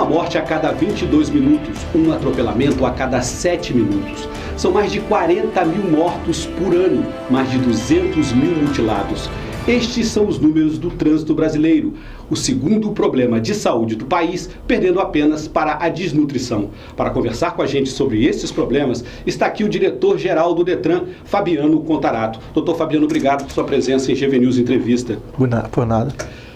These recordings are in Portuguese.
morte a cada 22 minutos, um atropelamento a cada 7 minutos. São mais de 40 mil mortos por ano, mais de 200 mil mutilados. Estes são os números do trânsito brasileiro, o segundo problema de saúde do país, perdendo apenas para a desnutrição. Para conversar com a gente sobre esses problemas, está aqui o diretor-geral do Detran, Fabiano Contarato. Doutor Fabiano, obrigado por sua presença em GV News Entrevista. Por nada.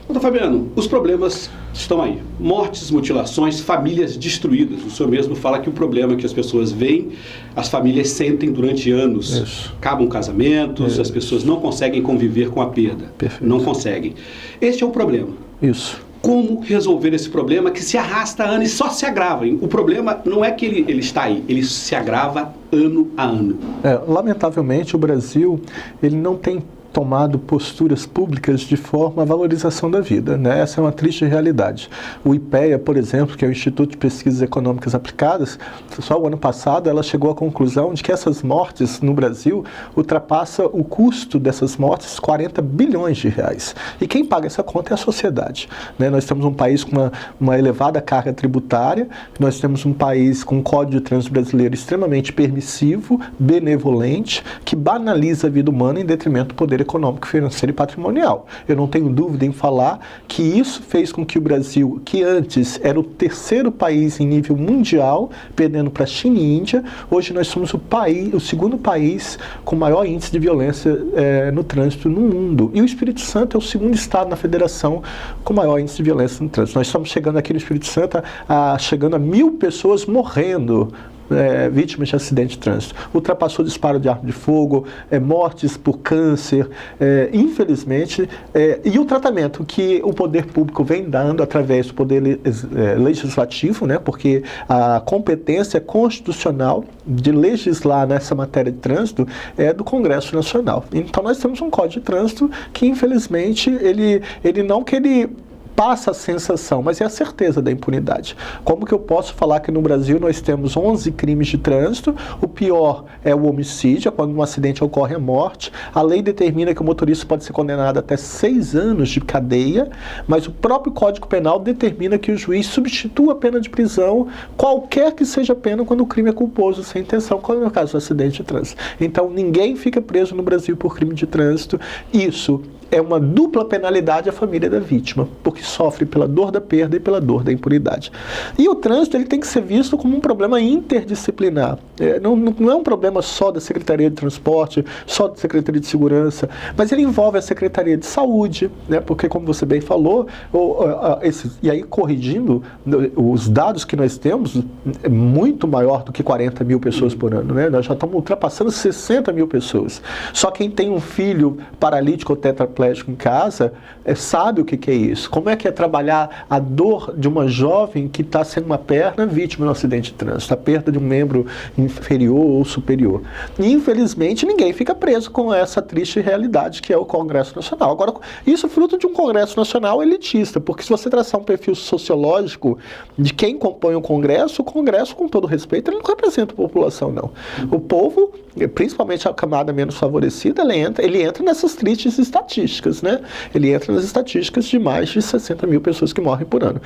Doutor Fabiano, os problemas estão aí. Mortes, mutilações, famílias destruídas. O senhor mesmo fala que o problema é que as pessoas veem, as famílias sentem durante anos. Isso. Acabam casamentos, Isso. As pessoas não conseguem conviver com a perda. Perfeito. Não conseguem. Este é o problema. Isso. Como resolver esse problema que se arrasta ano e só se agrava? O problema não é que ele está aí, ele se agrava ano a ano. Lamentavelmente, o Brasil ele não tem tomado posturas públicas de forma à valorização da vida, né? Essa é uma triste realidade. O IPEA, por exemplo, que é o Instituto de Pesquisas Econômicas Aplicadas, só o ano passado ela chegou à conclusão de que essas mortes no Brasil ultrapassa o custo dessas mortes 40 bilhões de reais. E quem paga essa conta é a sociedade, né? Nós temos um país com uma elevada carga tributária, nós temos um país com um Código de Trânsito brasileiro extremamente permissivo, benevolente, que banaliza a vida humana em detrimento do poder econômico, financeiro e patrimonial. Eu não tenho dúvida em falar que isso fez com que o Brasil, que antes era o terceiro país em nível mundial, perdendo para a China e Índia, hoje nós somos o segundo país com maior índice de violência no trânsito no mundo. E o Espírito Santo é o segundo estado na federação com maior índice de violência no trânsito. Nós estamos chegando aqui no Espírito Santo chegando a 1.000 pessoas morrendo vítimas de acidente de trânsito. Ultrapassou disparo de arma de fogo, mortes por câncer, infelizmente, e o tratamento que o poder público vem dando através do poder legislativo, né, porque a competência constitucional de legislar nessa matéria de trânsito é do Congresso Nacional. Então nós temos um Código de Trânsito que, infelizmente, ele não que ele passa a sensação, mas é a certeza da impunidade. Como que eu posso falar que no Brasil nós temos 11 crimes de trânsito, o pior é o homicídio, é quando um acidente ocorre a morte, a lei determina que o motorista pode ser condenado até 6 anos de cadeia, mas o próprio Código Penal determina que o juiz substitua a pena de prisão, qualquer que seja a pena, quando o crime é culposo, sem intenção, como é o caso do acidente de trânsito. Então ninguém fica preso no Brasil por crime de trânsito. Isso é uma dupla penalidade à família da vítima, porque sofre pela dor da perda e pela dor da impunidade. E o trânsito ele tem que ser visto como um problema interdisciplinar. Não é um problema só da Secretaria de Transporte, só da Secretaria de Segurança, mas ele envolve a Secretaria de Saúde, né? Porque, como você bem falou, e aí corrigindo, os dados que nós temos é muito maior do que 40 mil pessoas por ano, né? Nós já estamos ultrapassando 60 mil pessoas. Só quem tem um filho paralítico ou tetraplégico em casa, sabe o que é isso. Como é que é trabalhar a dor de uma jovem que está sem uma perna vítima de um acidente de trânsito, a perda de um membro inferior ou superior. E, infelizmente, ninguém fica preso com essa triste realidade que é o Congresso Nacional. Agora, isso é fruto de um Congresso Nacional elitista, porque se você traçar um perfil sociológico de quem compõe o Congresso, com todo respeito, ele não representa a população, não. O povo, principalmente a camada menos favorecida, ele entra nessas tristes estatísticas, né? Ele entra nas estatísticas de mais de 60 mil pessoas que morrem por ano.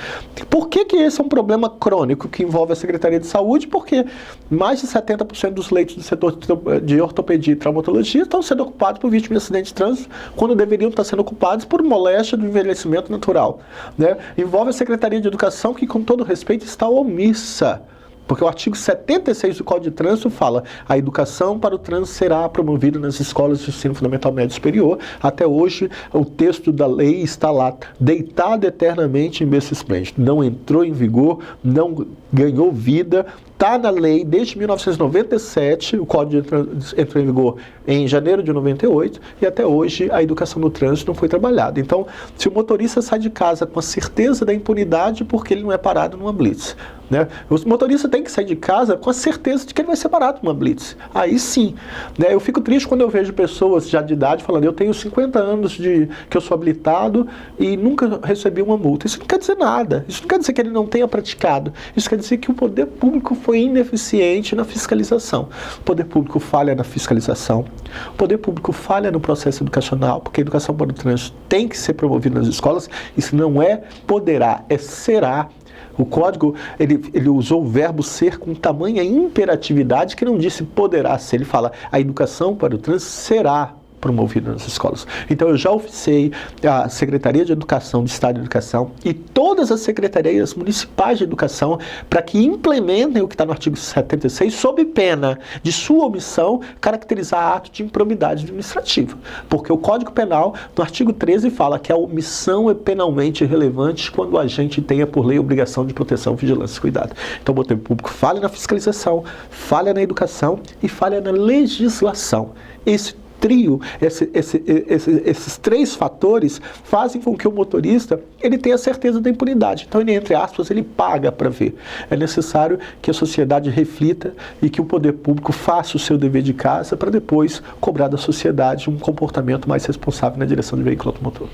Por que esse é um problema crônico que envolve a Secretaria de Saúde? Porque mais de 70% dos leitos do setor de ortopedia e traumatologia estão sendo ocupados por vítimas de acidente de trânsito, quando deveriam estar sendo ocupados por moléstia do envelhecimento natural, né? Envolve a Secretaria de Educação, que, com todo respeito, está omissa. Porque o artigo 76 do Código de Trânsito fala: a educação para o trânsito será promovida nas escolas de ensino fundamental médio superior. Até hoje, o texto da lei está lá, deitado eternamente em berço esplêndido. Não entrou em vigor, não ganhou vida. Está na lei desde 1997, o Código de Trânsito entrou em vigor em janeiro de 98, e até hoje a educação no trânsito não foi trabalhada. Então, se o motorista sai de casa com a certeza da impunidade, porque ele não é parado numa blitz, né? O motorista tem que sair de casa com a certeza de que ele vai ser parado numa blitz. Aí sim, né? Eu fico triste quando eu vejo pessoas já de idade falando: eu tenho 50 anos que eu sou habilitado e nunca recebi uma multa. Isso não quer dizer nada. Isso não quer dizer que ele não tenha praticado. Isso quer dizer que o poder público foi ineficiente na fiscalização. O poder público falha na fiscalização. O poder público falha no processo educacional, porque a educação para o trânsito tem que ser promovida nas escolas. Isso não é poderá, é será. O código, ele usou o verbo ser com tamanha imperatividade que não disse poderá ser. Ele fala, a educação para o trânsito será promovida nas escolas. Então eu já oficiei a Secretaria de Educação do Estado de Educação e todas as secretarias municipais de educação para que implementem o que está no artigo 76 sob pena de sua omissão caracterizar ato de improbidade administrativa. Porque o Código Penal, no artigo 13, fala que a omissão é penalmente relevante quando o agente tenha por lei obrigação de proteção, vigilância e cuidado. Então o poder público falha na fiscalização, falha na educação e falha na legislação. Esse trio, esses três fatores fazem com que o motorista ele tenha certeza da impunidade. Então, ele, entre aspas, ele paga para ver. É necessário que a sociedade reflita e que o poder público faça o seu dever de casa para depois cobrar da sociedade um comportamento mais responsável na direção do veículo automotor.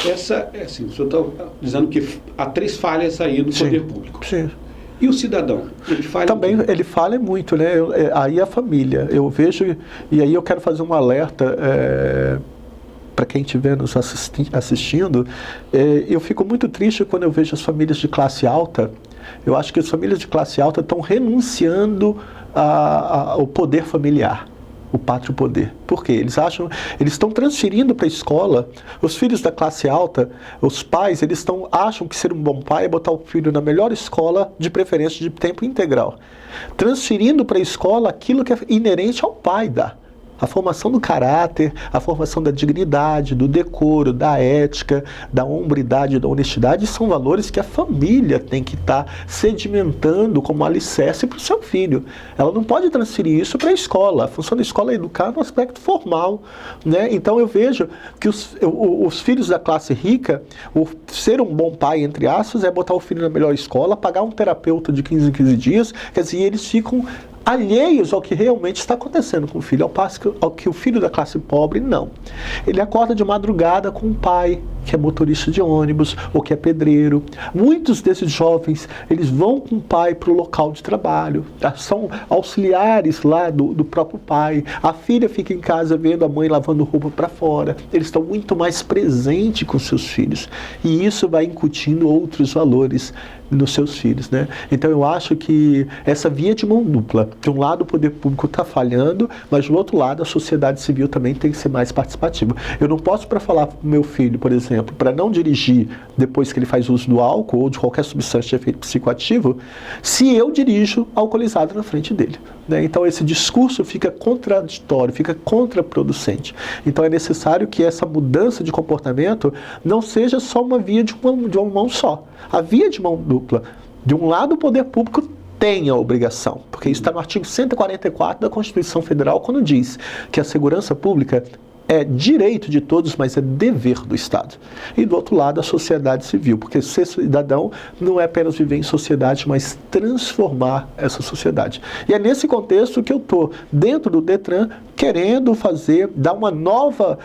Essa é assim, o senhor está dizendo que há três falhas aí no poder público. Sim. E o cidadão? Ele falha também, ele falha muito, né? Aí a família, eu vejo, e aí eu quero fazer um alerta para quem estiver nos assistindo, eu fico muito triste quando eu vejo as famílias de classe alta. Eu acho que as famílias de classe alta estão renunciando ao poder familiar. O pátrio poder. Por quê? Eles estão transferindo para a escola, os filhos da classe alta, os pais, acham que ser um bom pai é botar o filho na melhor escola, de preferência de tempo integral. Transferindo para a escola aquilo que é inerente ao pai dar. A formação do caráter, a formação da dignidade, do decoro, da ética, da hombridade, da honestidade, são valores que a família tem que estar sedimentando como alicerce para o seu filho. Ela não pode transferir isso para a escola. A função da escola é educar no aspecto formal, né? Então eu vejo que os filhos da classe rica, ser um bom pai, entre aspas, é botar o filho na melhor escola, pagar um terapeuta de 15 em 15 dias, quer dizer, eles ficam alheios ao que realmente está acontecendo com o filho, ao passo que o filho da classe pobre, não. Ele acorda de madrugada com um pai que é motorista de ônibus ou que é pedreiro. Muitos desses jovens, eles vão com o pai para o local de trabalho, são auxiliares lá do próprio pai. A filha fica em casa vendo a mãe lavando roupa para fora. Eles estão muito mais presentes com seus filhos e isso vai incutindo outros valores nos seus filhos, né? Então eu acho que essa via de mão dupla, de um lado o poder público está falhando, mas do outro lado a sociedade civil também tem que ser mais participativa. Eu não posso falar para o meu filho, por exemplo, para não dirigir depois que ele faz uso do álcool ou de qualquer substância de efeito psicoativo, se eu dirijo alcoolizado na frente dele, né? Então esse discurso fica contraditório, fica contraproducente. Então é necessário que essa mudança de comportamento não seja só uma via de uma mão só. A via de mão dupla, de um lado o poder público tem a obrigação, porque isso está no artigo 144 da Constituição Federal, quando diz que a segurança pública é direito de todos, mas é dever do Estado. E do outro lado, a sociedade civil, porque ser cidadão não é apenas viver em sociedade, mas transformar essa sociedade. E é nesse contexto que eu estou, dentro do Detran, querendo dar uma nova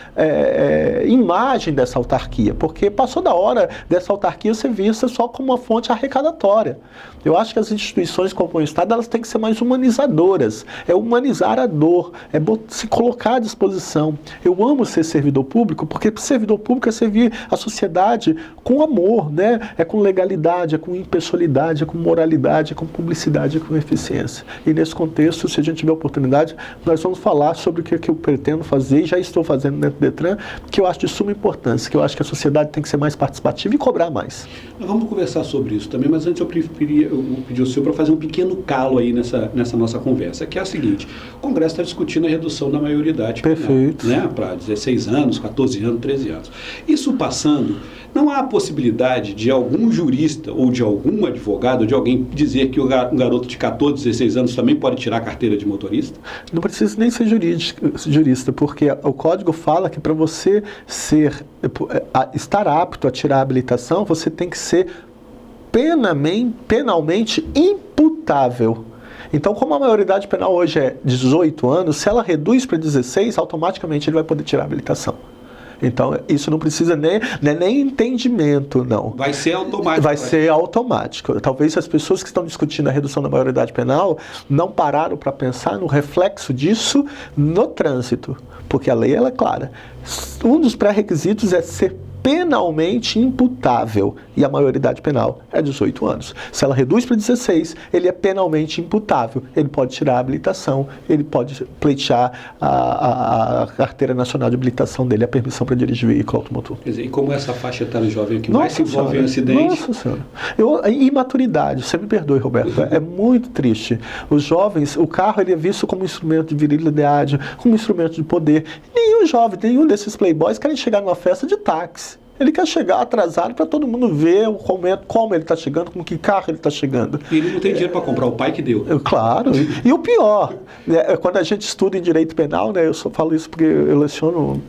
imagem dessa autarquia, porque passou da hora dessa autarquia ser vista só como uma fonte arrecadatória. Eu acho que as instituições como o Estado, elas têm que ser mais humanizadoras, é humanizar a dor, é se colocar à disposição. Eu amo ser servidor público, porque servidor público é servir a sociedade com amor, né? É com legalidade, é com impessoalidade, é com moralidade, é com publicidade, é com eficiência. E nesse contexto, se a gente tiver oportunidade, nós vamos falar sobre o que eu pretendo fazer e já estou fazendo dentro do Detran, que eu acho de suma importância, que eu acho que a sociedade tem que ser mais participativa e cobrar mais. Nós vamos conversar sobre isso também, mas antes eu pedi ao senhor para fazer um pequeno calo aí nessa nossa conversa, que é a seguinte: o Congresso está discutindo a redução da maioridade penal, perfeito, né, para 16 anos, 14 anos, 13 anos. Isso passando, não há a possibilidade de algum jurista ou de algum advogado, ou de alguém dizer que um garoto de 14, 16 anos também pode tirar a carteira de motorista? Não precisa nem ser jurista, porque o código fala que para você estar apto a tirar a habilitação, você tem que ser penalmente imputável. Então, como a maioridade penal hoje é 18 anos, se ela reduz para 16, automaticamente ele vai poder tirar a habilitação. Então, isso não precisa nem entendimento, não. Vai ser automático. Vai ser automático. Talvez as pessoas que estão discutindo a redução da maioridade penal não pararam para pensar no reflexo disso no trânsito, porque a lei ela é clara. Um dos pré-requisitos é ser penalmente imputável, e a maioridade penal é 18 anos. Se ela reduz para 16, ele é penalmente imputável. Ele pode tirar a habilitação, ele pode pleitear a carteira nacional de habilitação dele, a permissão para dirigir veículo automotor. Quer dizer, e como essa faixa etária jovem que mais se envolve em acidente? Nossa Senhora. Imaturidade, você me perdoe, Roberto, é muito triste. Os jovens, o carro ele é visto como um instrumento de virilidade, como um instrumento de poder. Nenhum jovem, nenhum desses playboys querem chegar numa festa de táxi. Ele quer chegar atrasado para todo mundo ver o momento, como ele está chegando, com que carro ele está chegando. E ele não tem dinheiro para comprar, o pai que deu. Claro. E o pior, né, quando a gente estuda em direito penal, né, eu só falo isso porque eu leciono,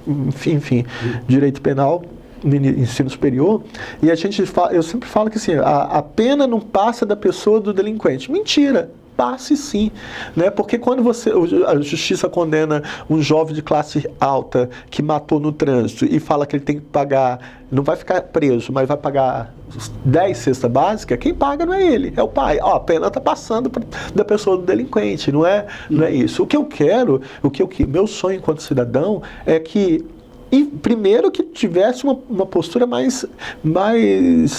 enfim, direito penal no ensino superior, e eu sempre falo que assim, a pena não passa da pessoa do delinquente. Mentira. Passe sim, né? Porque quando a justiça condena um jovem de classe alta que matou no trânsito e fala que ele tem que pagar, não vai ficar preso, mas vai pagar 10 cesta básica, quem paga não é ele, é o pai. A pena está passando da pessoa do delinquente, não é isso. O que eu quero, meu sonho enquanto cidadão é que primeiro que tivesse uma postura mais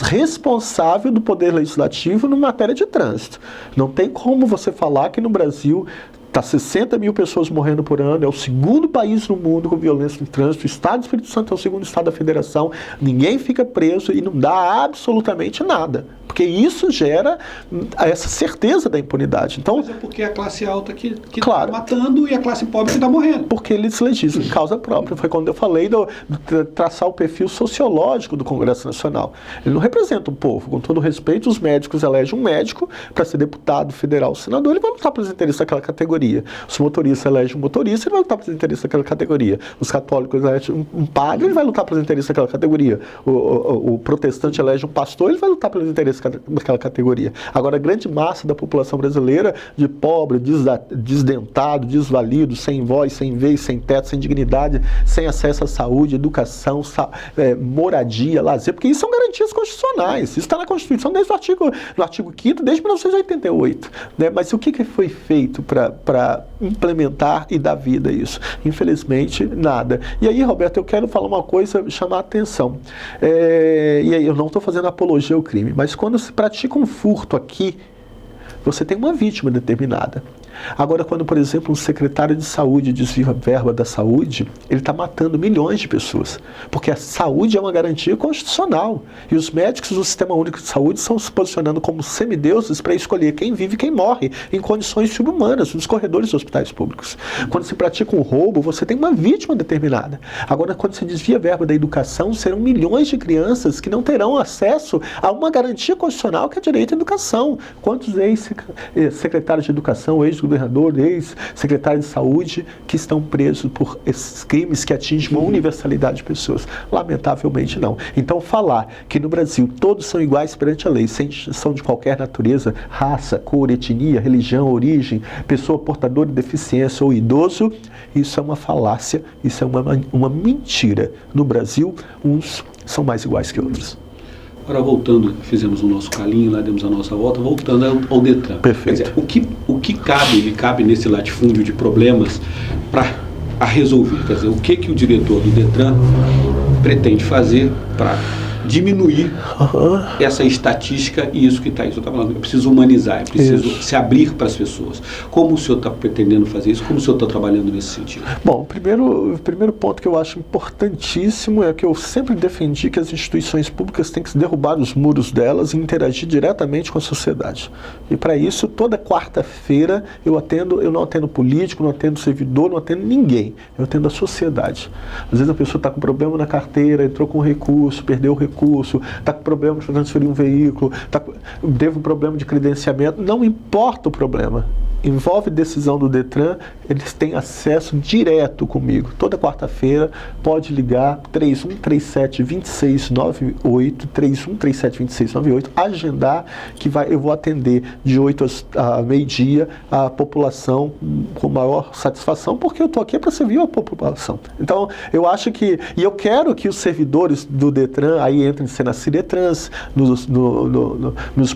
responsável do Poder Legislativo na matéria de trânsito. Não tem como você falar que no Brasil está 60 mil pessoas morrendo por ano, é o segundo país no mundo com violência no trânsito, o Estado do Espírito Santo é o segundo Estado da Federação, ninguém fica preso e não dá absolutamente nada. Porque isso gera essa certeza da impunidade. Então, mas é porque é a classe alta que claro, está matando e a classe pobre que está morrendo. Porque eles legislam em causa própria. Foi quando eu falei de traçar o perfil sociológico do Congresso Nacional. Ele não representa o povo. Com todo respeito, os médicos elegem um médico para ser deputado federal, senador, ele vai lutar pelos interesses daquela categoria. Os motoristas elegem um motorista, ele vai lutar pelos interesses daquela categoria. Os católicos elegem um padre, ele vai lutar pelos interesses daquela categoria. O protestante elege um pastor, ele vai lutar pelos interesses daquela categoria. Agora, a grande massa da população brasileira, de pobre, desdentado, desvalido, sem voz, sem vez, sem teto, sem dignidade, sem acesso à saúde, educação, moradia, lazer, porque isso são garantias constitucionais. Isso está na Constituição desde o artigo 5º, desde 1988. Né? Mas o que foi feito para implementar e dar vida a isso? Infelizmente, nada. E aí, Roberto, eu quero falar uma coisa, chamar a atenção. E aí, eu não estou fazendo apologia ao crime, mas quando se pratica um furto aqui, você tem uma vítima determinada. Agora, quando, por exemplo, um secretário de saúde desvia a verba da saúde, ele está matando milhões de pessoas. Porque a saúde é uma garantia constitucional. E os médicos do Sistema Único de Saúde estão se posicionando como semideuses para escolher quem vive e quem morre em condições subhumanas nos corredores dos hospitais públicos. Quando se pratica um roubo, você tem uma vítima determinada. Agora, quando se desvia a verba da educação, serão milhões de crianças que não terão acesso a uma garantia constitucional que é direito à educação. Quantos ex-secretários de educação, ex-governador, ex-secretário de saúde que estão presos por esses crimes que atingem uma universalidade de pessoas? Lamentavelmente não. Então falar que no Brasil todos são iguais perante a lei, sem distinção de qualquer natureza, raça, cor, etnia, religião, origem, pessoa portadora de deficiência ou idoso, isso é uma falácia, isso é uma mentira. No Brasil, uns são mais iguais que outros. Agora, voltando, fizemos o nosso calinho, lá demos a nossa volta, voltando ao Detran. Perfeito. Quer dizer, o que cabe nesse latifúndio de problemas para resolver? Quer dizer, o que o diretor do Detran pretende fazer para diminuir essa estatística e isso que está aí? Eu estava falando, eu preciso humanizar, eu preciso se abrir para as pessoas. Como o senhor está pretendendo fazer isso? Como o senhor está trabalhando nesse sentido? Bom, o primeiro ponto que eu acho importantíssimo é que eu sempre defendi que as instituições públicas têm que se derrubar os muros delas e interagir diretamente com a sociedade. E para isso, toda quarta-feira eu não atendo político, não atendo servidor, não atendo ninguém. Eu atendo a sociedade. Às vezes a pessoa está com problema na carteira, entrou com recurso, perdeu o recurso, está com problema de transferir um veículo, teve um problema de credenciamento, não importa o problema. Envolve decisão do Detran, eles têm acesso direto comigo. Toda quarta-feira pode ligar 3137-2698, 3137-2698, agendar que eu vou atender de 8 a meio-dia a população com maior satisfação, porque eu estou aqui para servir a população. Então, eu acho que, e eu quero que os servidores do Detran aí entrem na Ciretrans, nos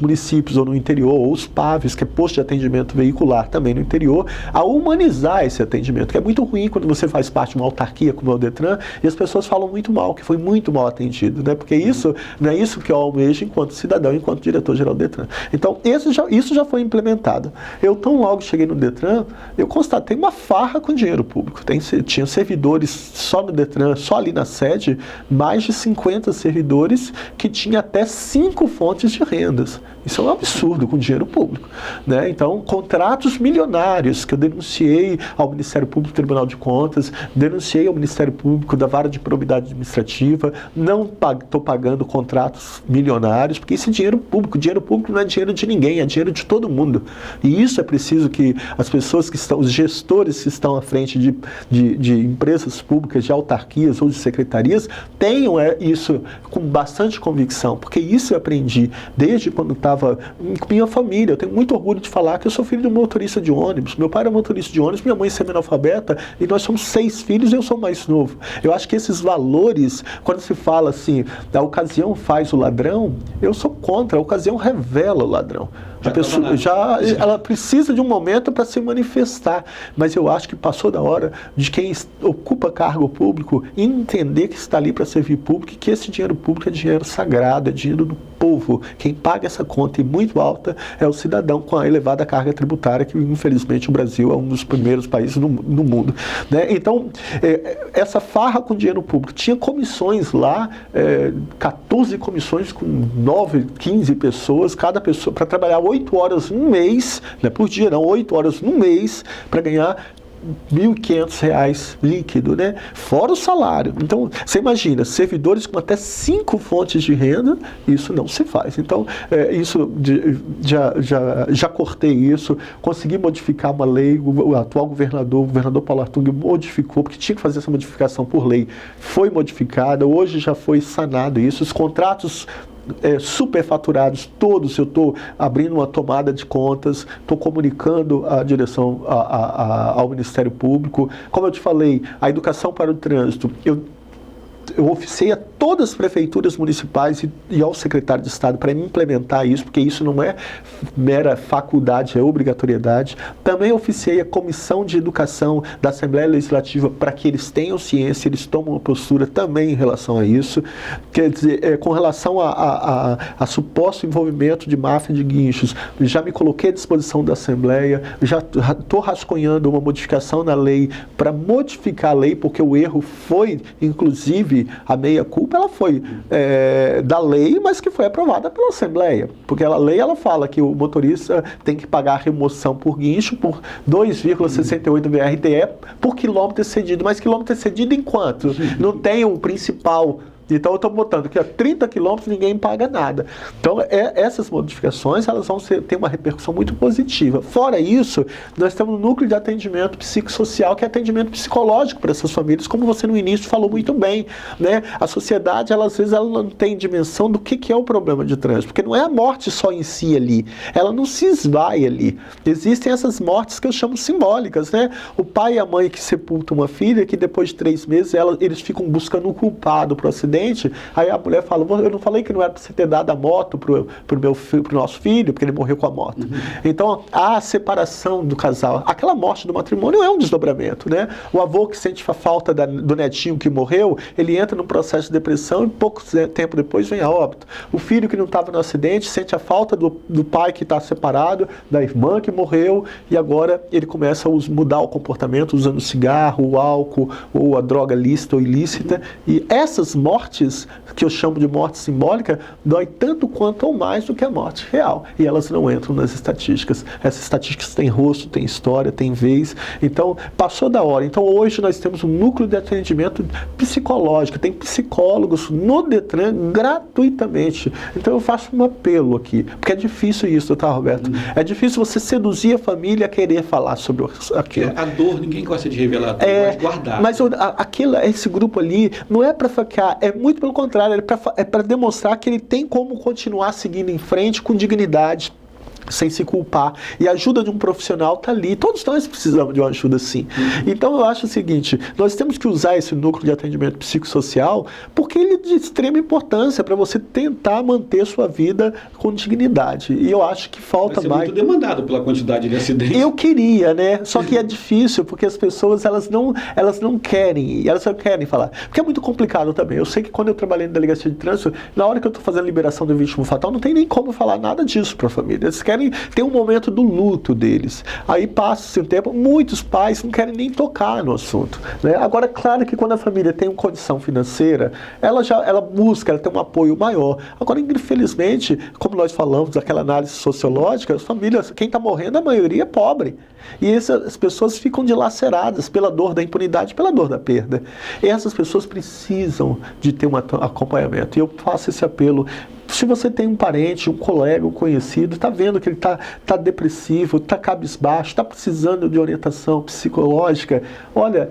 municípios ou no interior, ou os PAVs, que é posto de atendimento veicular, popular também no interior, a humanizar esse atendimento, que é muito ruim quando você faz parte de uma autarquia como é o Detran, e as pessoas falam muito mal, que foi muito mal atendido, né? Porque isso não é isso que eu almejo enquanto cidadão, enquanto diretor-geral do Detran. Então, isso já foi implementado. Eu, tão logo cheguei no Detran, eu constatei uma farra com dinheiro público. Tinha servidores só no Detran, só ali na sede, mais de 50 servidores que tinham até 5 fontes de rendas. Isso é um absurdo com dinheiro público, né? Então, contratos milionários que eu denunciei ao Ministério Público e Tribunal de Contas, denunciei ao Ministério Público da Vara de Probidade Administrativa, não estou pagando contratos milionários, porque isso é dinheiro público não é dinheiro de ninguém, é dinheiro de todo mundo. E isso é preciso que as pessoas que estão, os gestores que estão à frente de empresas públicas, de autarquias ou de secretarias, tenham isso com bastante convicção, porque isso eu aprendi desde quando estava com minha família. Eu tenho muito orgulho de falar que eu sou filho de um motorista de ônibus. Meu pai era motorista de ônibus, minha mãe é semi-analfabeta, e nós somos 6 filhos e eu sou mais novo. Eu acho que esses valores, quando se fala assim, a ocasião faz o ladrão, eu sou contra, a ocasião revela o ladrão. A pessoa ela precisa de um momento para se manifestar, mas eu acho que passou da hora de quem ocupa cargo público entender que está ali para servir público e que esse dinheiro público é dinheiro sagrado, é dinheiro do povo. Quem paga essa conta e muito alta é o cidadão com a elevada carga tributária, que infelizmente o Brasil é um dos primeiros países no mundo, né? Então, essa farra com dinheiro público, tinha comissões lá, 14 comissões com 9, 15 pessoas, cada pessoa para trabalhar 8 horas no mês, não é por dia não, 8 horas no mês, para ganhar R$1.500 líquido, né? Fora o salário. Então, você imagina, servidores com até 5 fontes de renda, isso não se faz. Então, isso já cortei isso, consegui modificar uma lei, o atual governador, o governador Paulo Artung, modificou, porque tinha que fazer essa modificação por lei, foi modificada, hoje já foi sanado isso, os contratos superfaturados todos, eu estou abrindo uma tomada de contas, estou comunicando a direção ao Ministério Público. Como eu te falei, a educação para o trânsito, eu oficiei a todas as prefeituras municipais e ao secretário de Estado para implementar isso, porque isso não é mera faculdade, é obrigatoriedade. Também oficiei a Comissão de Educação da Assembleia Legislativa para que eles tenham ciência, eles tomam uma postura também em relação a isso. Quer dizer, com relação a suposto envolvimento de máfia de guinchos, já me coloquei à disposição da Assembleia, já estou rascunhando uma modificação na lei para modificar a lei, porque o erro foi, inclusive, a meia-culpa, ela foi da lei, mas que foi aprovada pela Assembleia. Porque a lei, ela fala que o motorista tem que pagar remoção por guincho por 2,68 VRTE por quilômetro excedido. Mas quilômetro excedido em quanto? Não tem o principal. Então, eu estou botando que a 30 quilômetros ninguém paga nada. Então, essas modificações, elas vão ter uma repercussão muito positiva. Fora isso, nós temos um núcleo de atendimento psicossocial, que é atendimento psicológico para essas famílias, como você no início falou muito bem, né? A sociedade, às vezes, ela não tem dimensão do que é o problema de trânsito, porque não é a morte só em si ali, ela não se esvai ali. Existem essas mortes que eu chamo simbólicas, né? O pai e a mãe que sepultam uma filha, que depois de 3 meses, eles ficam buscando um culpado para o acidente. Aí a mulher fala, eu não falei que não era para você ter dado a moto pro nosso filho, porque ele morreu com a moto. Uhum. Então, a separação do casal, aquela morte do matrimônio é um desdobramento, né? O avô que sente a falta do netinho que morreu, ele entra num processo de depressão e pouco tempo depois vem a óbito. O filho que não estava no acidente sente a falta do pai que está separado, da irmã que morreu, e agora ele começa a mudar o comportamento usando cigarro, o álcool, ou a droga lícita ou ilícita, e essas mortes, que eu chamo de morte simbólica, dói tanto quanto ou mais do que a morte real. E elas não entram nas estatísticas. Essas estatísticas têm rosto, têm história, têm vez. Então, passou da hora. Então, hoje nós temos um núcleo de atendimento psicológico. Tem psicólogos no Detran gratuitamente. Então, eu faço um apelo aqui. Porque é difícil isso, tá, Roberto? É difícil você seduzir a família a querer falar sobre aquilo. A dor, ninguém gosta de revelar, gosta de guardar. Mas esse grupo ali não é para facar, é muito pelo contrário, é para demonstrar que ele tem como continuar seguindo em frente com dignidade, sem se culpar. E a ajuda de um profissional está ali. Todos nós precisamos de uma ajuda, sim. Então, eu acho o seguinte, nós temos que usar esse núcleo de atendimento psicossocial porque ele é de extrema importância para você tentar manter sua vida com dignidade. E eu acho que falta mais... Vai ser muito demandado pela quantidade de acidentes. Eu queria, né? Só que é difícil, porque as pessoas, elas não querem, elas só querem falar. Porque é muito complicado também. Eu sei que quando eu trabalhei na delegacia de trânsito, na hora que eu estou fazendo a liberação do vítima fatal, não tem nem como falar nada disso para a família. Eles querem ter um momento do luto deles. Aí passa-se um tempo, muitos pais não querem nem tocar no assunto, né? Agora, claro que quando a família tem uma condição financeira, ela busca, ela tem um apoio maior. Agora, infelizmente, como nós falamos daquela análise sociológica, as famílias, quem está morrendo, a maioria é pobre. E essas pessoas ficam dilaceradas pela dor da impunidade, pela dor da perda. E essas pessoas precisam de ter um acompanhamento. E eu faço esse apelo. Se você tem um parente, um colega, um conhecido, está vendo que ele está depressivo, está cabisbaixo, está precisando de orientação psicológica, olha,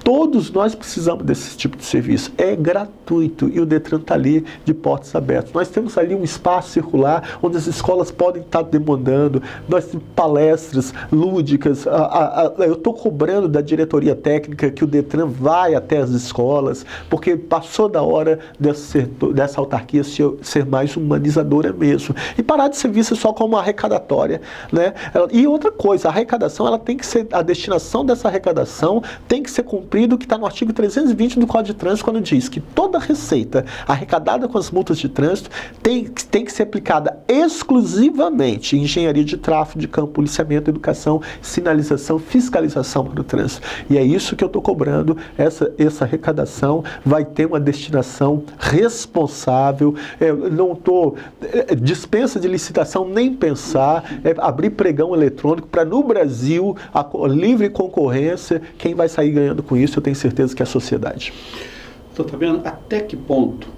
todos nós precisamos desse tipo de serviço. É gratuito e o Detran está ali de portas abertas. Nós temos ali um espaço circular onde as escolas podem estar demandando. Nós temos palestras lúdicas. Eu estou cobrando da diretoria técnica que o Detran vai até as escolas, porque passou da hora dessa autarquia ser mais humanizadora mesmo. E parar de ser vista só como uma arrecadatória, né? E outra coisa, a arrecadação, ela tem que ser, a destinação dessa arrecadação tem que ser cumprida que está no artigo 320 do Código de Trânsito, quando diz que toda receita arrecadada com as multas de trânsito tem que ser aplicada exclusivamente em engenharia de tráfego, de campo, policiamento, educação, sinalização, fiscalização para o trânsito. E é isso que eu estou cobrando. Essa arrecadação vai ter uma destinação responsável. Não estou... dispensa de licitação nem pensar. Abrir pregão eletrônico para, no Brasil, a livre concorrência, quem vai sair ganhando com isso, eu tenho certeza que é a sociedade. Doutor Fabiano, até que ponto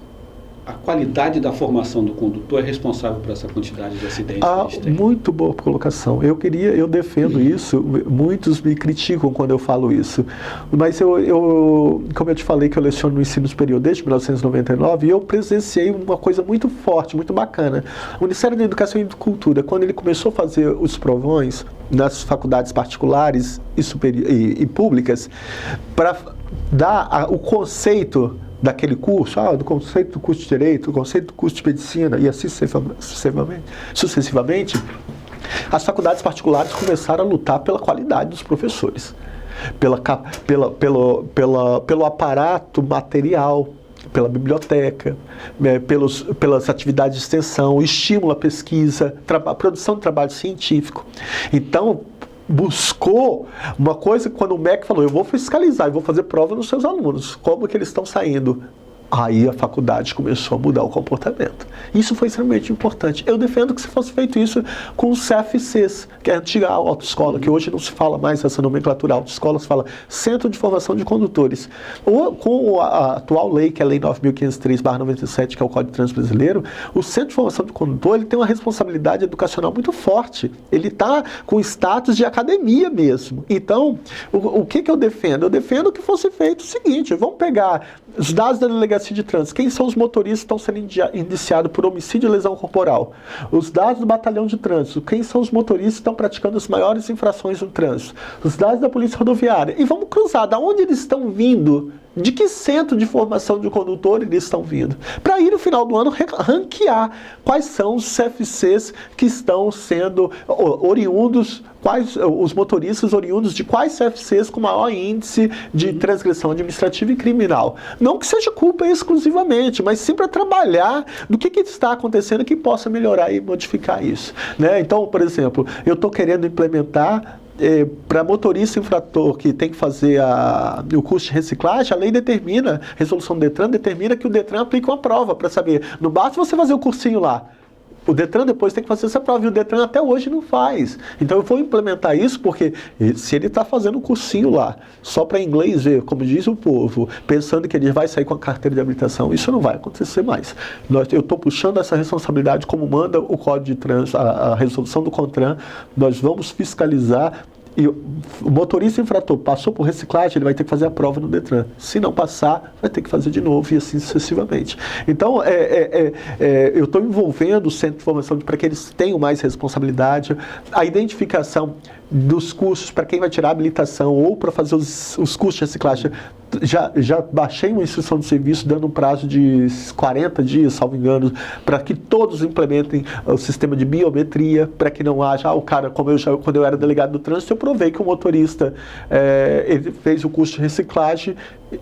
a qualidade da formação do condutor é responsável por essa quantidade de acidentes que a gente tem? Muito boa colocação. Eu defendo isso, muitos me criticam quando eu falo isso, mas como eu te falei que eu leciono no ensino superior desde 1999, e eu presenciei uma coisa muito forte, muito bacana. O Ministério da Educação e Cultura, quando ele começou a fazer os provões nas faculdades particulares e públicas, para dar o conceito daquele curso, do conceito do curso de Direito, do conceito do curso de Medicina, e assim sucessivamente, as faculdades particulares começaram a lutar pela qualidade dos professores, pelo aparato material, pela biblioteca, pelas atividades de extensão, estímulo à pesquisa, a produção de trabalho científico. Então, buscou uma coisa que quando o MEC falou, eu vou fiscalizar, eu vou fazer prova nos seus alunos, como que eles estão saindo. Aí a faculdade começou a mudar o comportamento. Isso foi extremamente importante. Eu defendo que se fosse feito isso com os CFCs, que é a antiga autoescola, que hoje não se fala mais essa nomenclatura autoescola, se fala Centro de Formação de Condutores. Ou com a atual lei, que é a Lei 9.503/97, que é o Código de Trânsito Brasileiro, o Centro de Formação de Condutor, ele tem uma responsabilidade educacional muito forte. Ele está com status de academia mesmo. Então, o que eu defendo? Eu defendo que fosse feito o seguinte, vamos pegar os dados da delegacia de trânsito, quem são os motoristas que estão sendo indiciados por homicídio e lesão corporal, os dados do batalhão de trânsito, quem são os motoristas que estão praticando as maiores infrações no trânsito, os dados da polícia rodoviária, e vamos cruzar, da onde eles estão vindo, de que centro de formação de condutor eles estão vindo, para ir no final do ano ranquear quais são os CFCs que estão sendo oriundos, quais os motoristas oriundos de quais CFCs com maior índice de transgressão administrativa e criminal. Não que seja culpa exclusivamente, mas sim para trabalhar do que está acontecendo que possa melhorar e modificar isso, né? Então, por exemplo, eu estou querendo implementar para motorista infrator que tem que fazer o curso de reciclagem, a lei determina, a resolução do Detran determina que o Detran aplique uma prova para saber. Não basta você fazer o cursinho lá. O Detran depois tem que fazer essa prova, e o Detran até hoje não faz. Então eu vou implementar isso, porque se ele está fazendo o cursinho lá, só para inglês ver, como diz o povo, pensando que ele vai sair com a carteira de habilitação, isso não vai acontecer mais. Eu estou puxando essa responsabilidade, como manda o Código de Trânsito, a resolução do CONTRAN, nós vamos fiscalizar E o motorista infrator passou por reciclagem, ele vai ter que fazer a prova no Detran. Se não passar, vai ter que fazer de novo e assim sucessivamente. Então, eu estou envolvendo o centro de formação para que eles tenham mais responsabilidade, a identificação dos cursos para quem vai tirar a habilitação ou para fazer os cursos de reciclagem. Já baixei uma instrução de serviço dando um prazo de 40 dias, salvo engano, para que todos implementem o sistema de biometria, para que não haja, o cara, quando eu era delegado do trânsito, eu provei que o motorista ele fez o curso de reciclagem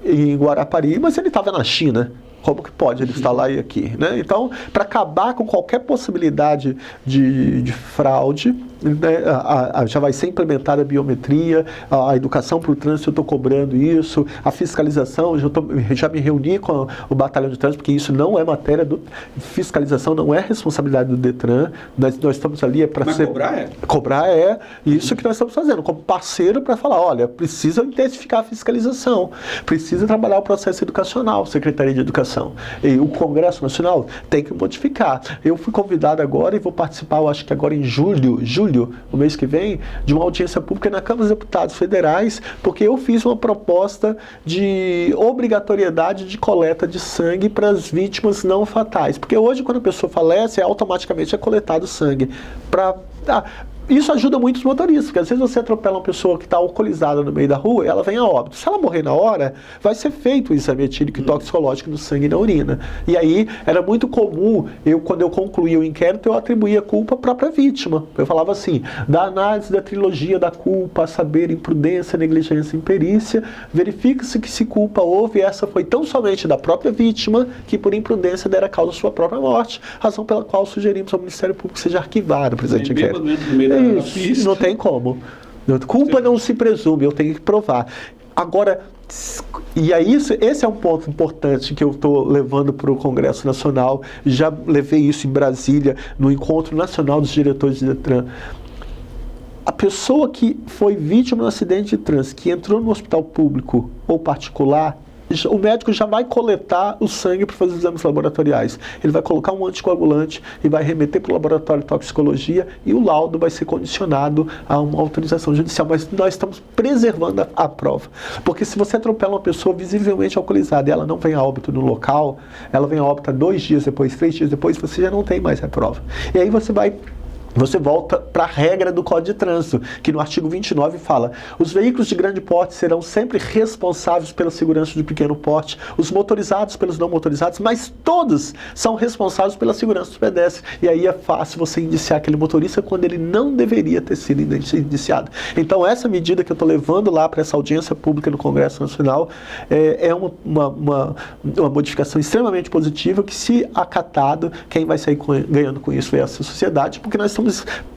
em Guarapari, mas ele estava na China. Como que pode ele estar lá e aqui, né? Então, para acabar com qualquer possibilidade de fraude, né, já vai ser implementada a biometria, a educação para o trânsito, eu estou cobrando isso, a fiscalização, já me reuni com o batalhão de trânsito, porque isso não é matéria do... Fiscalização não é responsabilidade do Detran, nós estamos ali para ser... cobrar é? Cobrar é isso que nós estamos fazendo, como parceiro para falar, olha, precisa intensificar a fiscalização, precisa trabalhar o processo educacional, Secretaria de Educação. E o Congresso Nacional tem que modificar. Eu fui convidado agora e vou participar, eu acho que agora em julho, o mês que vem, de uma audiência pública na Câmara dos Deputados Federais, porque eu fiz uma proposta de obrigatoriedade de coleta de sangue para as vítimas não fatais. Porque hoje, quando a pessoa falece, automaticamente é coletado sangue. Isso ajuda muito os motoristas, porque às vezes você atropela uma pessoa que está alcoolizada no meio da rua e ela vem a óbito. Se ela morrer na hora, vai ser feito o exame etílico e toxicológico no sangue e na urina. E aí, era muito comum, quando eu concluía o inquérito, eu atribuía a culpa à própria vítima. Eu falava assim, da análise da trilogia da culpa, saber, imprudência, negligência e imperícia, verifica-se que se culpa houve, essa foi tão somente da própria vítima, que por imprudência dera causa à sua própria morte, razão pela qual sugerimos ao Ministério Público que seja arquivado o presente inquérito. Isso, não tem como. Culpa não se presume, eu tenho que provar. Agora, e aí esse é um ponto importante que eu estou levando para o Congresso Nacional, já levei isso em Brasília, no Encontro Nacional dos Diretores de Detran. A pessoa que foi vítima de um acidente de trânsito, que entrou no hospital público ou particular, o médico já vai coletar o sangue para fazer os exames laboratoriais. Ele vai colocar um anticoagulante e vai remeter para o laboratório de toxicologia e o laudo vai ser condicionado a uma autorização judicial. Mas nós estamos preservando a prova. Porque se você atropela uma pessoa visivelmente alcoolizada e ela não vem a óbito no local, ela vem a óbito 2 dias depois, 3 dias depois, você já não tem mais a prova. E aí você volta para a regra do Código de Trânsito, que no artigo 29 fala: os veículos de grande porte serão sempre responsáveis pela segurança de pequeno porte, os motorizados pelos não motorizados, mas todos são responsáveis pela segurança dos pedestres. E aí é fácil você indiciar aquele motorista quando ele não deveria ter sido indiciado. Então essa medida que eu estou levando lá para essa audiência pública no Congresso Nacional é uma modificação extremamente positiva que, se acatado, quem vai sair ganhando com isso é essa sociedade, porque nós estamos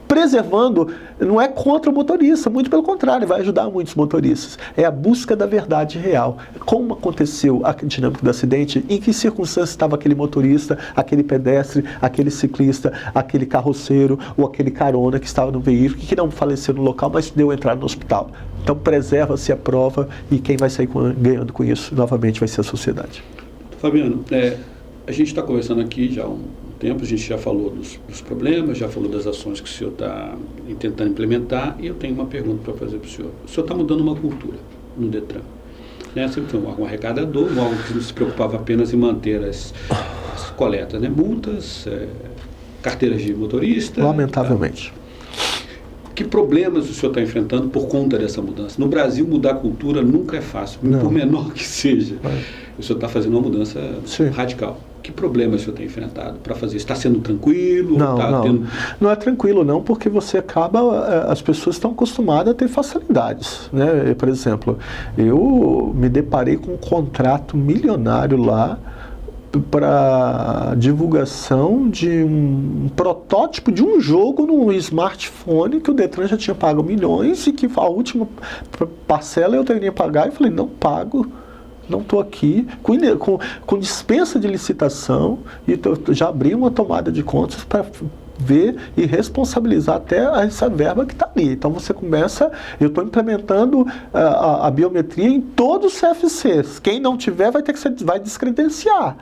preservando, não é contra o motorista, muito pelo contrário, vai ajudar muitos motoristas. É a busca da verdade real. Como aconteceu a dinâmica do acidente, em que circunstâncias estava aquele motorista, aquele pedestre, aquele ciclista, aquele carroceiro ou aquele carona que estava no veículo, que não faleceu no local, mas deu entrada no hospital. Então preserva-se a prova e quem vai sair ganhando com isso, novamente, vai ser a sociedade. Fabiano, a gente está conversando aqui já há um tempo, a gente já falou dos problemas, já falou das ações que o senhor está tentando implementar, e eu tenho uma pergunta para fazer para o senhor. O senhor está mudando uma cultura no Detran. Sempre foi um órgão arrecadador, um órgão que não se preocupava apenas em manter as coletas, multas, carteiras de motorista. Lamentavelmente. Tá? Que problemas o senhor está enfrentando por conta dessa mudança? No Brasil, mudar a cultura nunca é fácil, por menor que seja. O senhor está fazendo uma mudança radical. Que problemas o senhor tem enfrentado para fazer isso? Está sendo tranquilo? Não é tranquilo não, porque você acaba, as pessoas estão acostumadas a ter facilidades, né? Por exemplo, eu me deparei com um contrato milionário lá para divulgação de um protótipo de um jogo no smartphone que o Detran já tinha pago milhões e que a última parcela eu teria que pagar. E falei, não pago, não estou aqui, com dispensa de licitação, e já abri uma tomada de contas para ver e responsabilizar até essa verba que está ali. Então você começa, eu estou implementando a biometria em todos os CFCs. Quem não tiver vai descredenciar.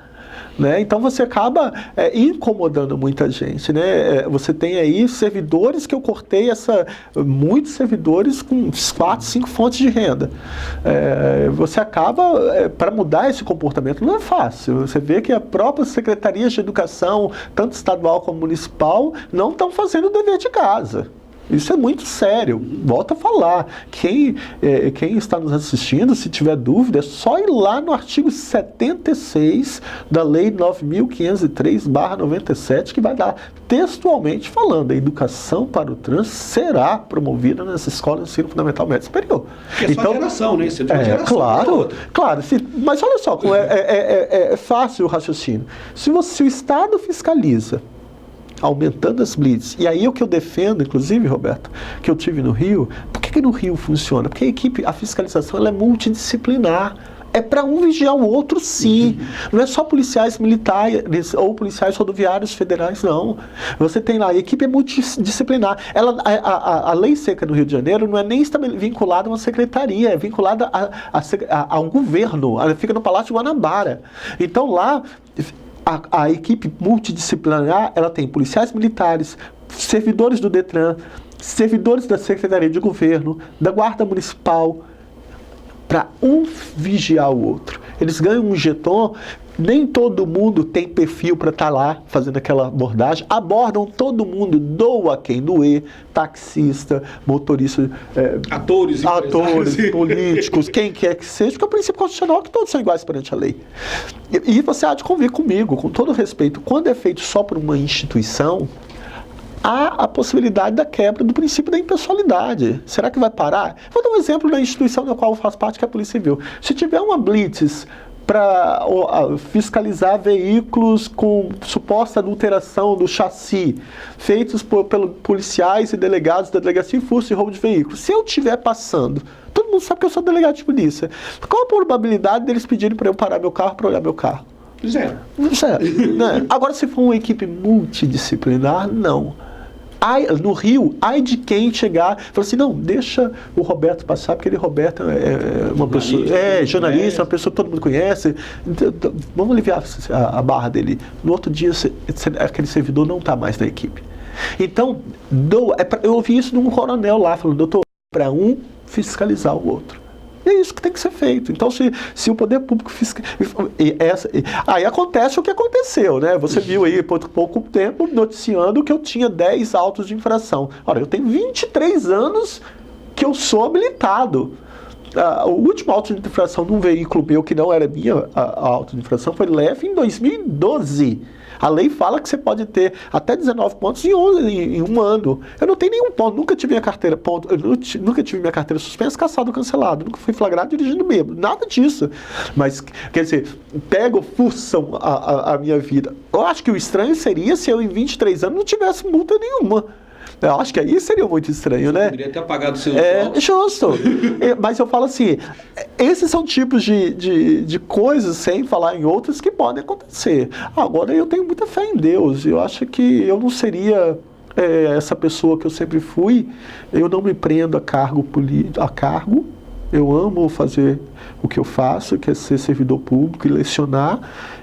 né? Então você acaba incomodando muita gente, né? Você tem aí servidores que eu cortei, muitos servidores com 4, 5 fontes de renda. Você acaba, para mudar esse comportamento não é fácil. Você vê que a própria Secretaria de Educação, tanto estadual como municipal, não estão fazendo o dever de casa. Isso é muito sério. Volto a falar. Quem está nos assistindo, se tiver dúvida, é só ir lá no artigo 76 da Lei 9.503/97, que vai dar textualmente falando: a educação para o trânsito será promovida nas escolas de ensino fundamental médio superior. Que é só então, geração, né? Isso é de uma geração claro. Mas olha só, é fácil o raciocínio. Se o Estado fiscaliza, aumentando as blitz. E aí o que eu defendo, inclusive, Roberto, que eu tive no Rio, por que no Rio funciona? Porque a fiscalização ela é multidisciplinar. É para um vigiar o outro, sim. Não é só policiais militares ou policiais rodoviários federais, não. Você tem lá, a equipe é multidisciplinar. A lei seca no Rio de Janeiro não é nem vinculada a uma secretaria, é vinculada a um governo. Ela fica no Palácio Guanabara. Então lá, a equipe multidisciplinar, ela tem policiais militares, servidores do Detran, servidores da Secretaria de Governo, da Guarda Municipal, para um vigiar o outro. Eles ganham um jeton, nem todo mundo tem perfil para estar lá fazendo aquela abordagem, abordam todo mundo, doa quem doer, taxista, motorista, atores, políticos, quem quer que seja, porque é o princípio constitucional é que todos são iguais perante a lei. E você há de convir comigo, com todo respeito, quando é feito só por uma instituição, há a possibilidade da quebra do princípio da impessoalidade. Será que vai parar? Vou dar um exemplo da instituição da qual eu faço parte, que é a Polícia Civil. Se tiver uma blitz para fiscalizar veículos com suposta adulteração do chassi, feitos pelos policiais e delegados da Delegacia de Furto e Roubo de Veículos, se eu estiver passando, todo mundo sabe que eu sou delegado de polícia, qual a probabilidade deles pedirem para eu parar meu carro para olhar meu carro? Zero. Né? Agora, se for uma equipe multidisciplinar, não. No Rio, ai de quem chegar e falar assim: não, deixa o Roberto passar, porque Roberto é uma pessoa, jornalista, uma pessoa que todo mundo conhece, então, vamos aliviar a barra dele. No outro dia, aquele servidor não está mais na equipe. Então, eu ouvi isso de um coronel lá, falando: doutor, para um fiscalizar o outro. E é isso que tem que ser feito. Então, se o poder público aí acontece o que aconteceu, né? Você viu aí por pouco tempo noticiando que eu tinha 10 autos de infração. Ora, eu tenho 23 anos que eu sou habilitado. O último auto de infração de um veículo meu, que não era minha, a auto de infração, foi leve em 2012. A lei fala que você pode ter até 19 pontos em um ano. Eu não tenho nenhum ponto, nunca tive minha carteira nunca tive minha carteira suspensa, cassado, cancelado, nunca fui flagrado dirigindo bêbado, nada disso. Mas, quer dizer, fuçam a minha vida. Eu acho que o estranho seria se eu em 23 anos não tivesse multa nenhuma. Eu acho que aí seria muito estranho, né? Poderia ter apagado o seu justo. Mas eu falo assim, esses são tipos de coisas, sem falar em outras, que podem acontecer. Agora, eu tenho muita fé em Deus. Eu acho que eu não seria essa pessoa que eu sempre fui. Eu não me prendo a cargo. Eu amo fazer o que eu faço, que é ser servidor público e lecionar,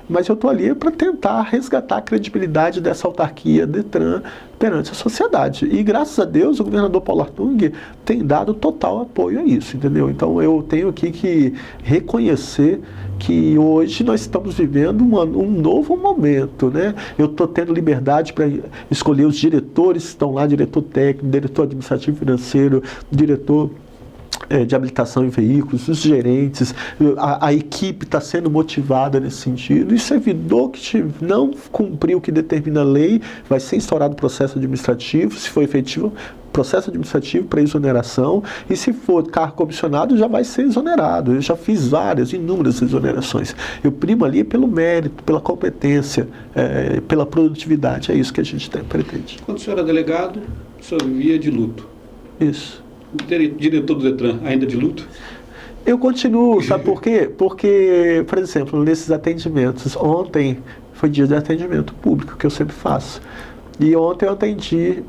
mas eu estou ali para tentar resgatar a credibilidade dessa autarquia Detran perante a sociedade. E graças a Deus o governador Paulo Artung tem dado total apoio a isso, entendeu? Então eu tenho aqui que reconhecer que hoje nós estamos vivendo um novo momento, né? Eu estou tendo liberdade para escolher os diretores que estão lá, diretor técnico, diretor administrativo e financeiro, diretor de habilitação em veículos, os gerentes, a equipe está sendo motivada nesse sentido, e servidor que não cumpriu o que determina a lei, vai ser instaurado processo administrativo, se for efetivo, processo administrativo para exoneração, e se for cargo comissionado, já vai ser exonerado. Eu já fiz inúmeras exonerações. Eu primo ali pelo mérito, pela competência, pela produtividade, é isso que a gente pretende. Quando o senhor era delegado, o senhor vivia de luto. Isso. Diretor do Detran, ainda de luto? Eu continuo, sabe por quê? Porque, por exemplo, nesses atendimentos, ontem foi dia de atendimento público, que eu sempre faço. E ontem eu atendi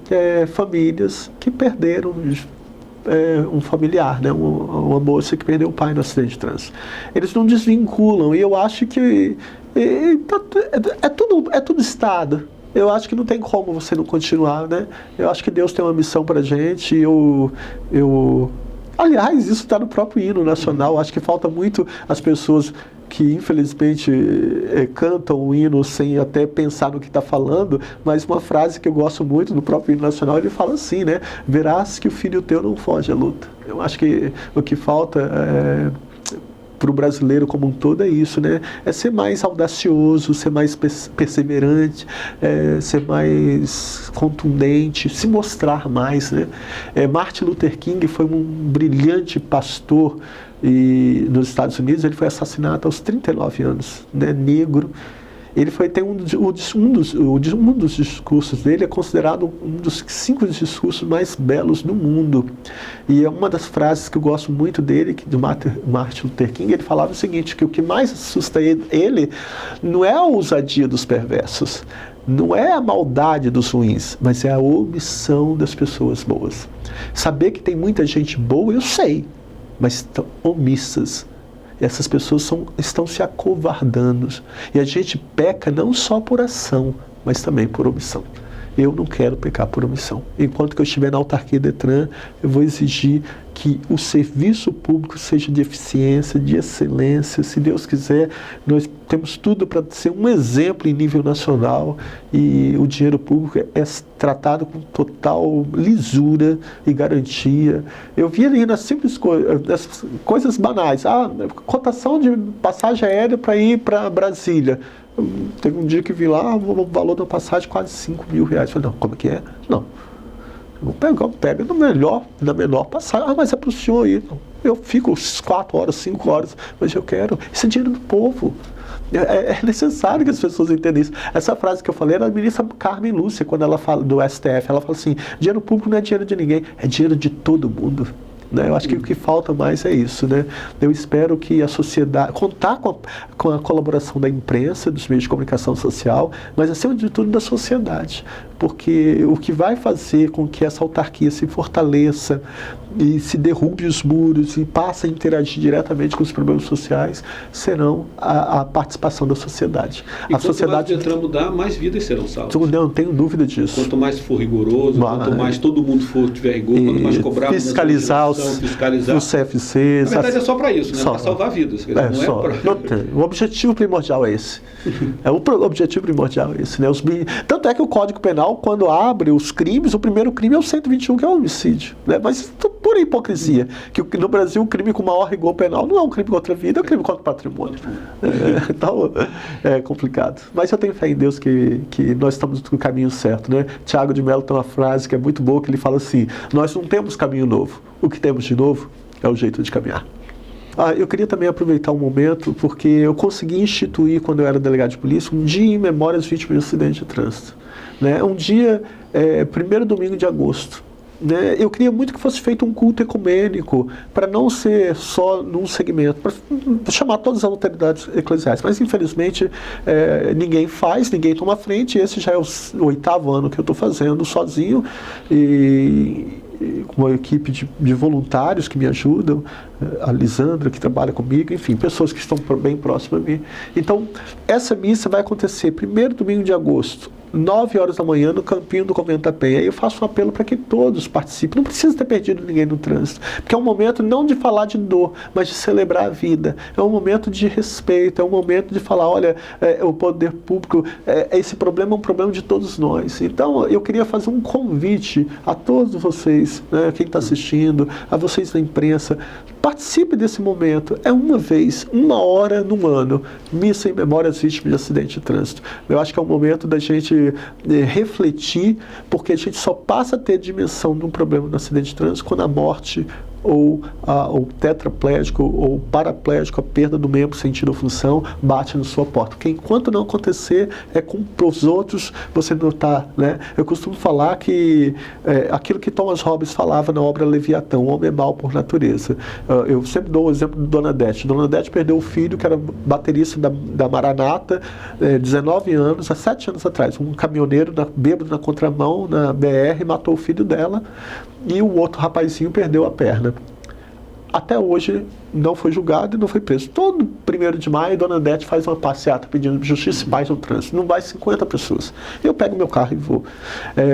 famílias que perderam um familiar, né? Uma moça que perdeu o pai no acidente de trânsito. Eles não desvinculam, e eu acho que Então, é tudo estado. Eu acho que não tem como você não continuar, né? Eu acho que Deus tem uma missão pra gente. Aliás, isso está no próprio hino nacional. Acho que falta muito as pessoas que infelizmente cantam o hino sem até pensar no que está falando, mas uma frase que eu gosto muito do próprio hino nacional, ele fala assim, né? Verás que o filho teu não foge à luta. Eu acho que o que falta para o brasileiro como um todo é isso, né? É ser mais audacioso, ser mais perseverante, ser mais contundente, se mostrar mais, né? Martin Luther King foi um brilhante pastor nos Estados Unidos. Ele foi assassinado aos 39 anos, né? Negro. Ele tem um dos discursos dele é considerado um dos 5 discursos mais belos do mundo. E é uma das frases que eu gosto muito dele, do Martin Luther King. Ele falava o seguinte, que o que mais assusta ele não é a ousadia dos perversos, não é a maldade dos ruins, mas é a omissão das pessoas boas. Saber que tem muita gente boa, eu sei, mas estão omissas. Essas pessoas estão se acovardando. E a gente peca não só por ação, mas também por omissão. Eu não quero pecar por omissão. Enquanto que eu estiver na autarquia Detran, eu vou exigir que o serviço público seja de eficiência, de excelência. Se Deus quiser, nós temos tudo para ser um exemplo em nível nacional, e o dinheiro público é tratado com total lisura e garantia. Eu vi ali nas simples coisas banais, cotação de passagem aérea para ir para Brasília. Teve um dia que vi lá o valor da passagem quase R$5.000. Eu falei, não, como é que é? Não. Pega na menor passagem. Mas é para o senhor ir. Eu fico 4 horas, 5 horas, mas eu quero. Isso é dinheiro do povo. É necessário que as pessoas entendam isso. Essa frase que eu falei era da ministra Carmen Lúcia, quando ela fala do STF. Ela fala assim, dinheiro público não é dinheiro de ninguém, é dinheiro de todo mundo. Né? Eu acho que o que falta mais é isso, né? Eu espero que a sociedade, contar com a colaboração da imprensa, dos meios de comunicação social, mas acima de tudo da sociedade, porque o que vai fazer com que essa autarquia se fortaleça e se derrube os muros e passe a interagir diretamente com os problemas sociais serão a participação da sociedade. E a sociedade mais o Detran mudar, mais vidas serão salvas. Não tenho dúvida disso. Quanto mais for rigoroso, quanto mais todo mundo tiver rigor, quanto mais cobrar fiscalizar os CFCs. Na verdade é só para isso, né? Para salvar vidas. Quer dizer, O objetivo primordial é esse. O objetivo primordial é esse, né? Tanto é que o Código Penal, quando abre os crimes, o primeiro crime é o 121, que é o homicídio, né? Mas pura hipocrisia, que no Brasil o crime com maior rigor penal não é um crime contra a vida, é um crime contra o patrimônio. Então, é complicado. Mas eu tenho fé em Deus que nós estamos no caminho certo, né? Tiago de Mello tem uma frase que é muito boa, que ele fala assim, nós não temos caminho novo, o que temos de novo é o jeito de caminhar. Eu queria também aproveitar um momento, porque eu consegui instituir, quando eu era delegado de polícia, um dia em memória às vítimas de acidente de trânsito. Né? Um dia, primeiro domingo de agosto. Né? Eu queria muito que fosse feito um culto ecumênico, para não ser só num segmento, para chamar todas as autoridades eclesiais. Mas, infelizmente, ninguém toma frente. Esse já é o 8º ano que eu estou fazendo sozinho, com uma equipe de voluntários que me ajudam, a Lisandra, que trabalha comigo, enfim, pessoas que estão bem próximas a mim. Então, essa missa vai acontecer primeiro domingo de agosto, 9 horas da manhã, no campinho do Convento da Penha. Aí eu faço um apelo para que todos participem. Não precisa ter perdido ninguém no trânsito, porque é um momento não de falar de dor, mas de celebrar a vida. É um momento de respeito, é um momento de falar, olha, o poder público, esse problema é um problema de todos nós. Então, eu queria fazer um convite a todos vocês, né, quem está assistindo, a vocês da imprensa, participe desse momento. É uma vez, 1 hora no ano, missa em memória às vítimas de acidente de trânsito. Eu acho que é um momento da gente refletir, porque a gente só passa a ter dimensão de um problema no acidente de trânsito quando a morte ou o tetraplégico ou paraplégico, a perda do membro sentido ou função, bate na sua porta. Porque enquanto não acontecer, com os outros você não está, né? Eu costumo falar que aquilo que Thomas Hobbes falava na obra Leviatã, o homem é mau por natureza. Eu sempre dou o exemplo de Dona Dete. Dona Dete perdeu o filho, que era baterista da Maranata, 19 anos, há 7 anos atrás. Um caminhoneiro bêbado na contramão, na BR, matou o filho dela, e o outro rapazinho perdeu a perna. Até hoje não foi julgado e não foi preso. Todo 1º de maio, Dona Odete faz uma passeata pedindo justiça e paz no trânsito. Não vai 50 pessoas. Eu pego meu carro e vou.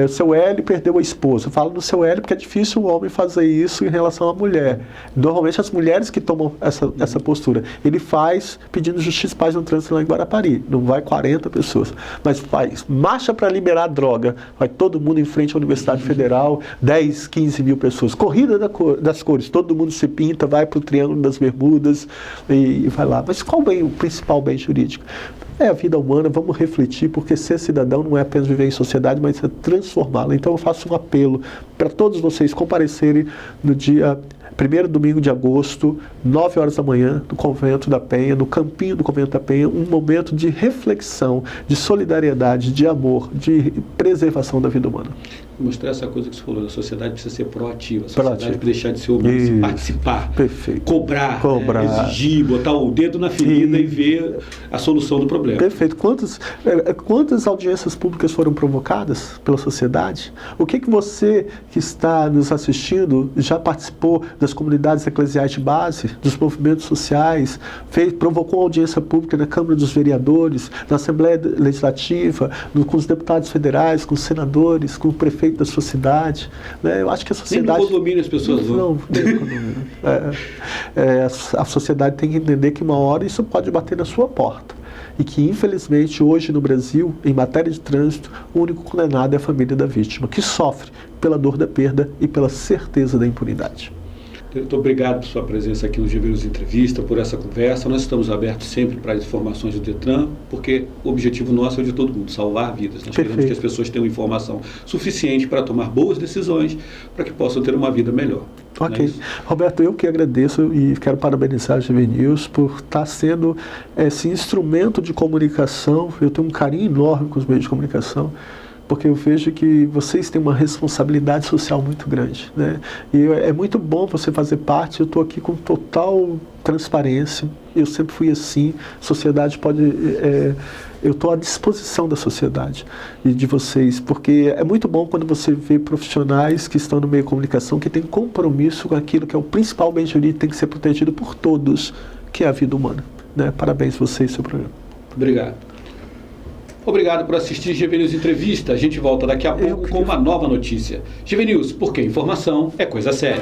O seu Hélio perdeu a esposa. Eu falo do seu Hélio porque é difícil o homem fazer isso em relação à mulher. Normalmente as mulheres que tomam essa postura. Ele faz pedindo justiça e paz no trânsito lá em Guarapari. Não vai 40 pessoas. Mas faz marcha para liberar a droga. Vai todo mundo em frente à Universidade Federal, 10, 15 mil pessoas. Corrida das cores. Todo mundo se pinta, vai para o Triângulo das Bermudas e vai lá. Mas qual o principal bem jurídico? É a vida humana. Vamos refletir, porque ser cidadão não é apenas viver em sociedade, mas é transformá-la. Então eu faço um apelo para todos vocês comparecerem no dia 1º domingo de agosto, 9 horas da manhã, no Convento da Penha, no campinho do Convento da Penha, um momento de reflexão, de solidariedade, de amor, de preservação da vida humana. Mostrar essa coisa que você falou, a sociedade precisa ser proativa, a sociedade precisa deixar de ser humana, participar, cobrar, exigir, botar o dedo na ferida e ver a solução do problema. Perfeito. Quantas audiências públicas foram provocadas pela sociedade? O que você que está nos assistindo já participou das comunidades eclesiais de base, dos movimentos sociais, provocou audiência pública na Câmara dos Vereadores, na Assembleia Legislativa, com os deputados federais, com os senadores, com o prefeito da sua cidade, né? Eu acho que a sociedade... Nem no condomínio as pessoas vão. Não, nem no condomínio. A sociedade tem que entender que uma hora isso pode bater na sua porta. E que, infelizmente, hoje no Brasil, em matéria de trânsito, o único condenado é a família da vítima, que sofre pela dor da perda e pela certeza da impunidade. Muito obrigado por sua presença aqui no GV News Entrevista, por essa conversa. Nós estamos abertos sempre para as informações do Detran, porque o objetivo nosso é o de todo mundo, salvar vidas. Nós queremos que as pessoas tenham informação suficiente para tomar boas decisões, para que possam ter uma vida melhor. Ok. Roberto, eu que agradeço e quero parabenizar a GV News por estar sendo esse instrumento de comunicação. Eu tenho um carinho enorme com os meios de comunicação, porque eu vejo que vocês têm uma responsabilidade social muito grande, né? E é muito bom você fazer parte. Eu estou aqui com total transparência, eu sempre fui assim. Sociedade pode... eu estou à disposição da sociedade e de vocês, porque é muito bom quando você vê profissionais que estão no meio de comunicação, que têm compromisso com aquilo que é o principal bem jurídico, tem que ser protegido por todos, que é a vida humana, né? Parabéns você e seu programa. Obrigado. Obrigado por assistir GV News Entrevista. A gente volta daqui a pouco com uma nova notícia. GV News, porque informação é coisa séria.